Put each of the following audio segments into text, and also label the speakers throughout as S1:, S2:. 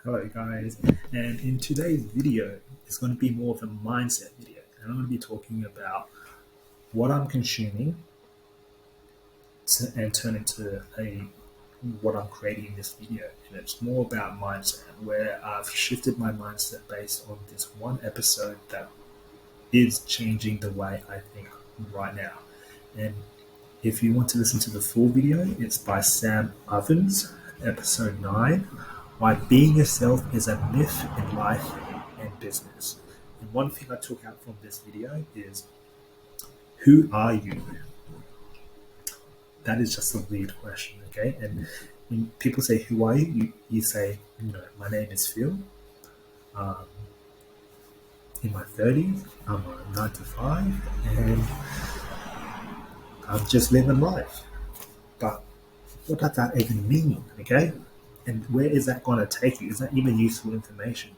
S1: Hello guys, and in today's video, it's going to be more of a mindset video, and I'm going to be talking about what I'm consuming and turn into a what I'm creating in this video. And it's more about mindset, where I've shifted my mindset based on this one episode that is changing the way I think right now. And if you want to listen to the full video, it's by Sam Ovens, episode 9, Why Being Yourself is a Myth in Life and Business. And one thing I took out from this video is, who are you? That is just a weird question, okay? And when people say, who are you? You say, my name is Phil. Um, in my 30s, I'm a 9 to 5, and I'm just living life. But what does that even mean, okay? And where is that going to take you? Is that even useful information?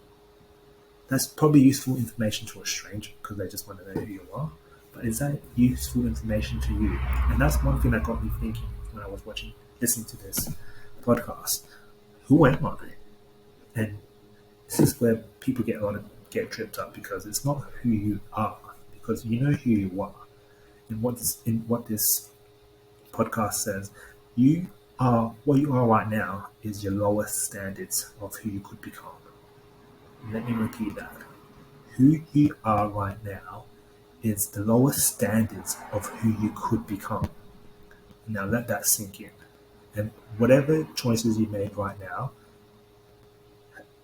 S1: That's probably useful information to a stranger because they just want to know who you are. But is that useful information to you? And that's one thing that got me thinking when I was listening to this podcast. Who am I? And this is where people get tripped up, because it's not who you are, because you know who you are. And what this podcast says, what you are right now is your lowest standards of who you could become. Let me repeat that. Who you are right now is the lowest standards of who you could become. Now let that sink in. And whatever choices you made right now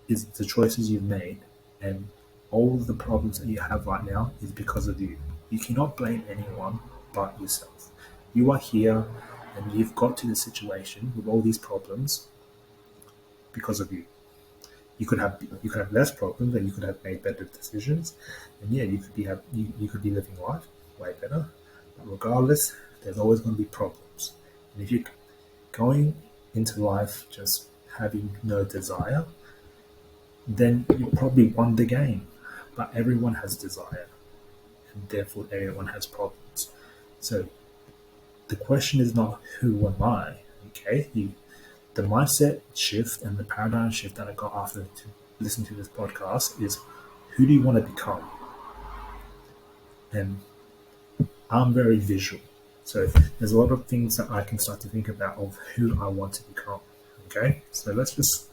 S1: is the choices you've made, and all the problems that you have right now is because of you. You cannot blame anyone but yourself. You are here and you've got to the situation with all these problems because of you. You could have less problems, and you could have made better decisions, and yeah, you could be living life way better. But regardless, there's always going to be problems. And if you're going into life just having no desire, then you probably won the game. But everyone has desire, and therefore everyone has problems. So the question is not who am I, okay? The mindset shift and the paradigm shift that I got after listening to this podcast is, who do you want to become? And I'm very visual. So there's a lot of things that I can start to think about of who I want to become. Okay, so let's just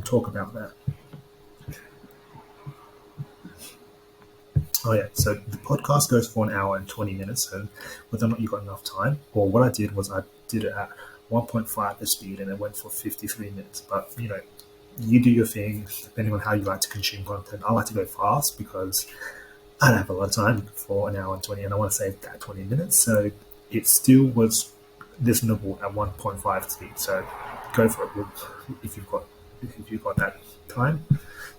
S1: talk about that. Oh yeah, so the podcast goes for 1 hour and 20 minutes. So whether or not you got enough time, or what I did was I did it at 1.5 the speed, and it went for 53 minutes. But you do your thing depending on how you like to consume content. I like to go fast because I don't have a lot of time for 1 hour and 20, and I want to save that 20 minutes. So it still was listenable at 1.5 speed. So go for it if you've got that time.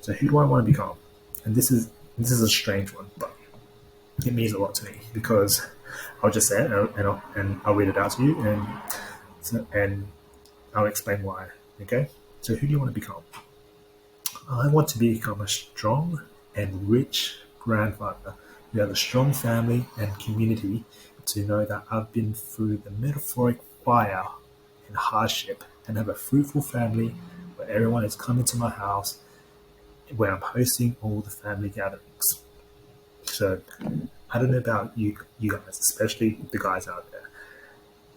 S1: So who do I want to become? And this is a strange one, but it means a lot to me, because I'll just say it and I'll read it out to you, and I'll explain why. Okay, so who do you want to become? I want to become a strong and rich grandfather who has a strong family and community, to know that I've been through the metaphoric fire and hardship, and have a fruitful family where everyone is coming to my house, where I'm hosting all the family gatherings. So I don't know about you guys, especially the guys out there.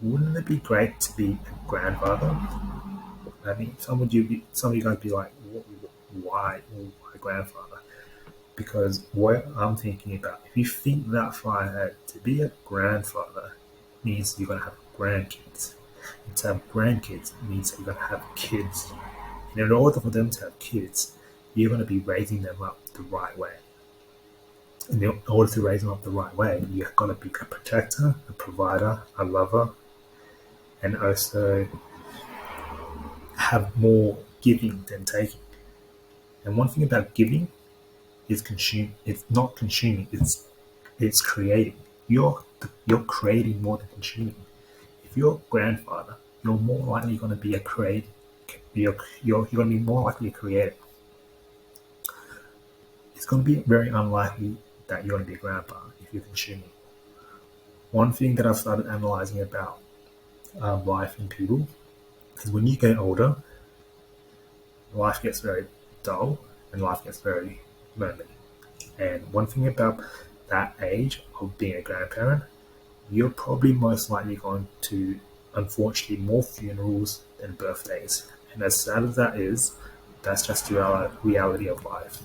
S1: Wouldn't it be great to be a grandfather? I mean, some of you guys be like, why grandfather? Because what I'm thinking about, if you think that far ahead, to be a grandfather means you're going to have grandkids. And to have grandkids means that you're going to have kids. And in order for them to have kids, you're going to be raising them up the right way. And in order to raise them up the right way, you've got to be a protector, a provider, a lover, and also have more giving than taking. And one thing about giving is it's not consuming, it's creating. You're creating more than consuming. If you're a grandfather, you're more likely going to be a creator. You're going to be more likely a creator. It's going to be very unlikely that you're going to be a grandpa if you're consuming. One thing that I've started analyzing about life in people is, when you get older, life gets very dull and life gets very lonely. And one thing about that age of being a grandparent, you're probably most likely going to, unfortunately, more funerals than birthdays. And as sad as that is, that's just the reality of life.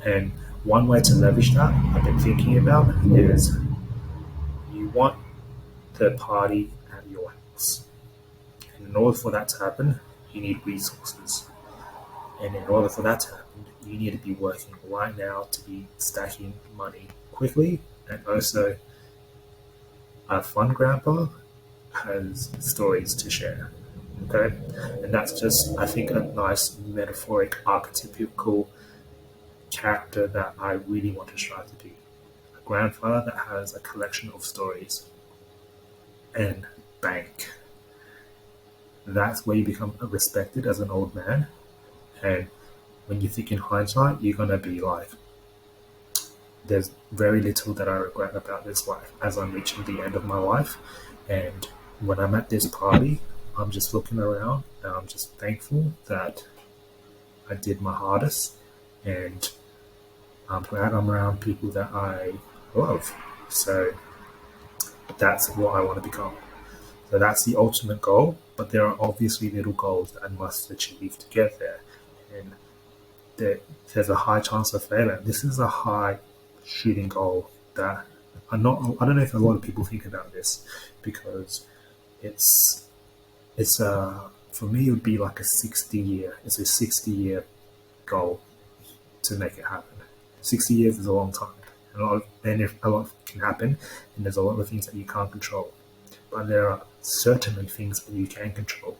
S1: And one way to leverage that I've been thinking about is you want the party at your house. And in order for that to happen, you need resources. And in order for that to happen, you need to be working right now to be stacking money quickly. And also, a fun grandpa has stories to share. Okay? And that's just, I think, a nice metaphoric, archetypical character that I really want to strive to be. A grandfather that has a collection of stories and bank. That's where you become respected as an old man. And when you think in hindsight, you're going to be like, there's very little that I regret about this life as I'm reaching the end of my life. And when I'm at this party, I'm just looking around and I'm just thankful that I did my hardest. And I'm glad I'm around people that I love. So that's what I want to become. So that's the ultimate goal, but there are obviously little goals that I must achieve to get there. And there's a high chance of failure. This is a high shooting goal that I don't know if a lot of people think about this because it's for me it would be like it's a 60-year goal to make it happen. 60 years is a long time. And if a lot can happen, and there's a lot of things that you can't control. But there are certainly things that you can control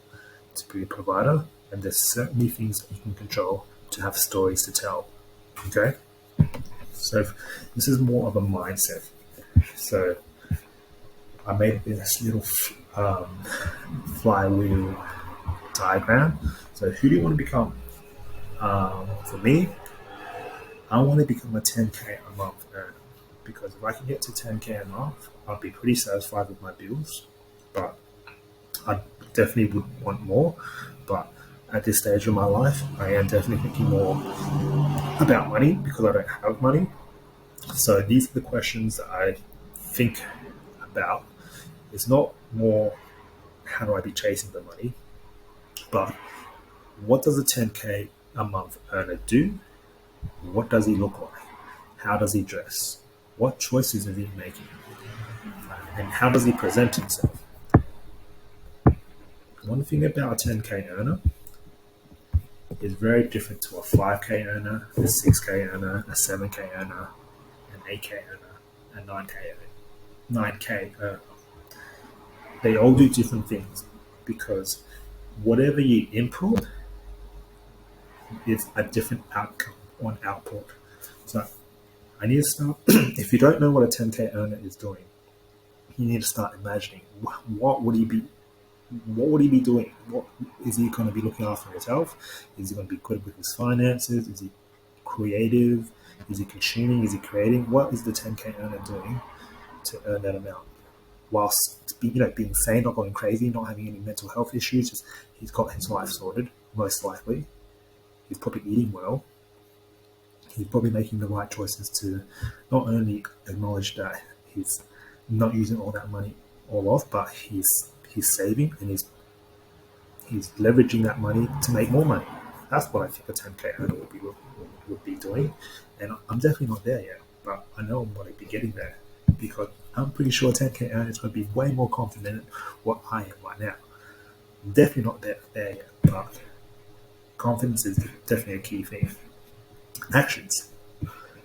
S1: to be a provider, and there's certainly things that you can control to have stories to tell. Okay? So this is more of a mindset. So I made this little flywheel diagram. So who do you want to become? For me, I want to become a 10K a month earner because if I can get to 10K a month, I'll be pretty satisfied with my bills. But I definitely would want more. But at this stage of my life, I am definitely thinking more about money because I don't have money. So these are the questions that I think about. It's not more how do I be chasing the money, but what does a 10K a month earner do? What does he look like? How does he dress? What choices is he making? And how does he present himself? One thing about a 10K earner is very different to a 5K earner, a 6K earner, a 7K earner, an 8K earner, a 9K earner. They all do different things because whatever you input is a different outcome on output. So I need to start, if you don't know what a 10K earner is doing, you need to start imagining what would he be doing? What is he going to be looking after himself? Is he going to be good with his finances? Is he creative? Is he consuming? Is he creating? What is the 10K earner doing to earn that amount? Whilst being sane, not going crazy, not having any mental health issues, just he's got his life sorted, most likely. He's probably eating well. He's probably making the right choices to not only acknowledge that he's not using all that money all off, but he's saving and he's leveraging that money to make more money. That's what I think a 10K earner would be doing. And I'm definitely not there yet, but I know I'm going to be getting there because I'm pretty sure 10K earner is going to be way more confident in what I am right now. I'm definitely not there yet, but confidence is definitely a key thing. Actions.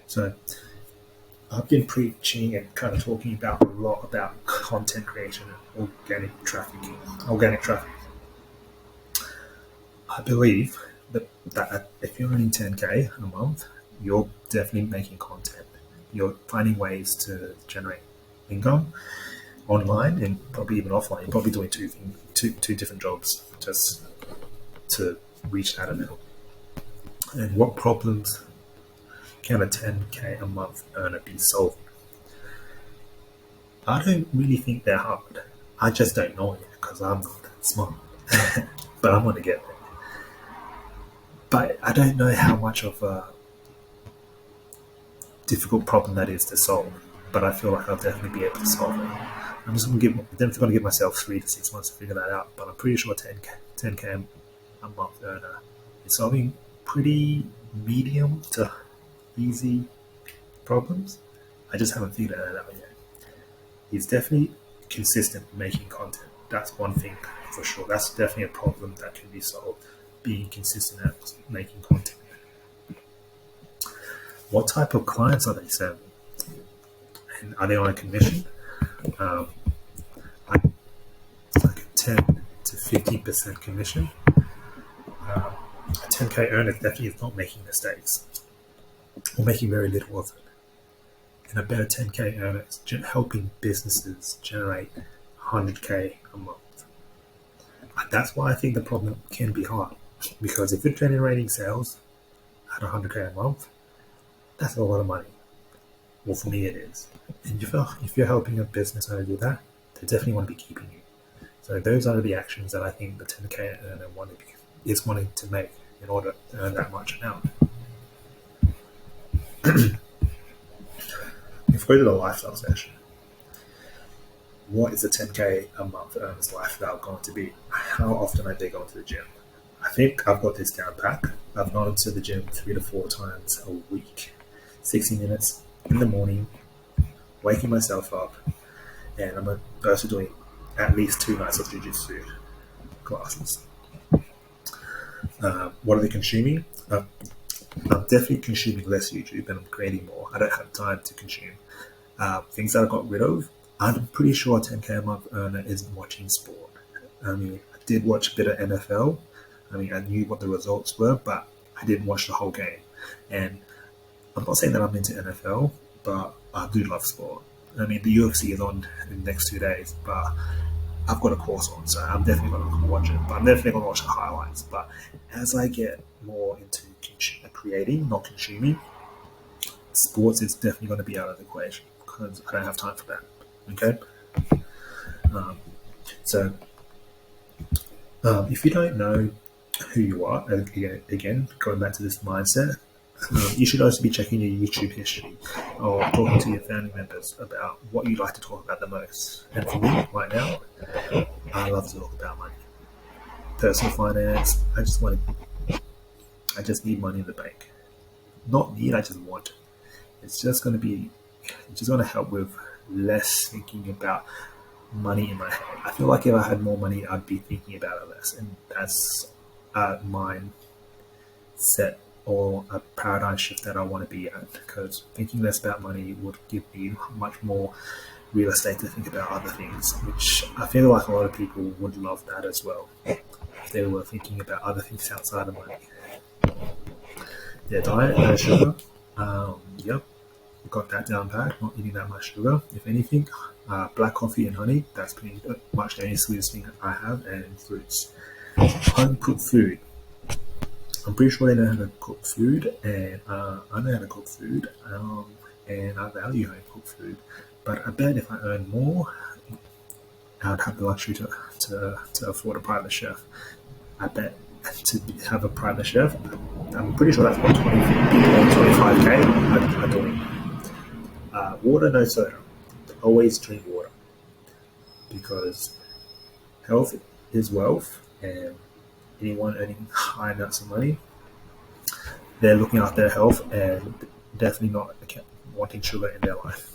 S1: So I've been preaching and kind of talking about a lot about content creation and organic traffic. I believe that if you're earning 10K a month, you're definitely making content. You're finding ways to generate income online and probably even offline. You're probably doing two different jobs just to reach that amount. And what problems can a 10K a month earner be solving? I don't really think they're hard. I just don't know it because I'm not that smart. But I'm going to get there. But I don't know how much of a difficult problem that is to solve. But I feel like I'll definitely be able to solve it. Definitely going to give myself 3 to 6 months to figure that out. But I'm pretty sure 10k a month earner is solving pretty medium to easy problems. I just haven't figured that out yet. He's definitely consistent making content. That's one thing for sure. That's definitely a problem that can be solved. Being consistent at making content. What type of clients are they serving? And are they on a commission? Um, like, like a 10 to 50% commission. A 10k earner definitely is not making mistakes or making very little of it. And a better 10k earner is helping businesses generate 100k a month. And that's why I think the problem can be hard. Because if you're generating sales at 100k a month, that's a lot of money. Well, for me, it is. And if you're helping a business owner do that, they definitely want to be keeping you. So those are the actions that I think the 10k earner is wanting to make in order to earn that much amount. If we go to the lifestyle section, what is a 10k a month earner's lifestyle going to be? How often are they going to the gym? I think I've got this down pat. I've gone to the gym 3 to 4 times a week, 60 minutes in the morning, waking myself up, and I'm also doing at least 2 nights of jiu-jitsu classes. What are they consuming? I'm definitely consuming less YouTube and I'm creating more. I don't have time to consume. Things that I got rid of, I'm pretty sure a 10k a month earner isn't watching sport. I mean, I did watch a bit of NFL. I mean, I knew what the results were, but I didn't watch the whole game. And I'm not saying that I'm into NFL, but I do love sport. I mean, the UFC is on in the next 2 days, but I've got a course on, so I'm definitely going to watch it. But I'm definitely going to watch the highlights. But as I get more into creating, not consuming, sports is definitely going to be out of the equation because I don't have time for that. Okay? Um, so, if you don't know who you are, again, going back to this mindset, you should also be checking your YouTube history or talking to your family members about what you like to talk about the most. And for me, right now, I love to talk about money, personal finance. I just need money in the bank. Not need, I just want it. It's just going to help with less thinking about money in my head. I feel like if I had more money, I'd be thinking about it less. And that's a mindset or a paradigm shift that I want to be at because thinking less about money would give me much more real estate to think about other things, which I feel like a lot of people would love that as well if they were thinking about other things outside of money. Their diet, no sugar. Yep, got that down pat. Not eating that much sugar. If anything, black coffee and honey. That's pretty much the only sweetest thing I have, and fruits. Home cooked food. I'm pretty sure they know how to cook food, and I know how to cook food, and I value home cooked food. But I bet if I earn more, I'd have the luxury to afford a private chef. I bet to have a private chef, I'm pretty sure that's what 25k are doing. Water, no soda. Always drink water because health is wealth, and anyone earning high amounts of money, they're looking after their health and definitely not wanting sugar in their life.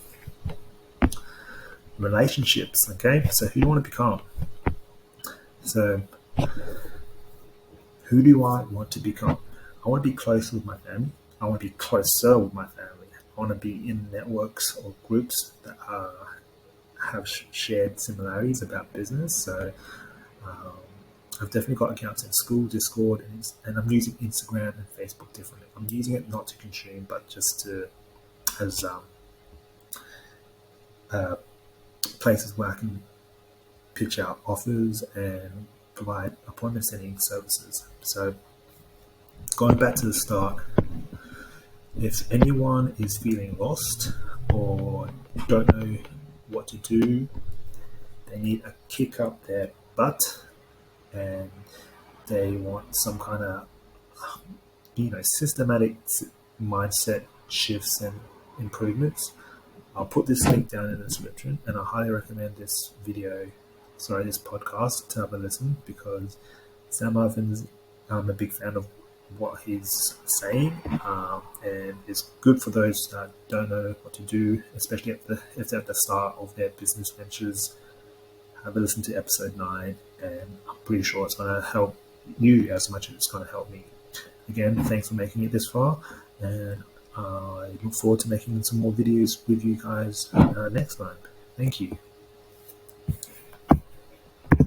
S1: Relationships, okay? So who do you want to become? So who do I want to become? I want to be close with my family. I want to be closer with my family. I want to be in networks or groups that have shared similarities about business. So I've definitely got accounts in school, Discord, and I'm using Instagram and Facebook differently. I'm using it not to consume, but just to as places where I can pitch out offers and provide appointment setting services. So going back to the start, if anyone is feeling lost or don't know what to do, they need a kick up their butt and they want some kind of systematic mindset shifts and improvements. I'll put this link down in the description, and I highly recommend this podcast to have a listen, because Sam Ovens, I'm a big fan of what he's saying, and it's good for those that don't know what to do, especially if they're at the start of their business ventures. Have a listen to episode 9, and I'm pretty sure it's going to help you as much as it's going to help me. Again, thanks for making it this far, and I look forward to making some more videos with you guys next time. Thank you.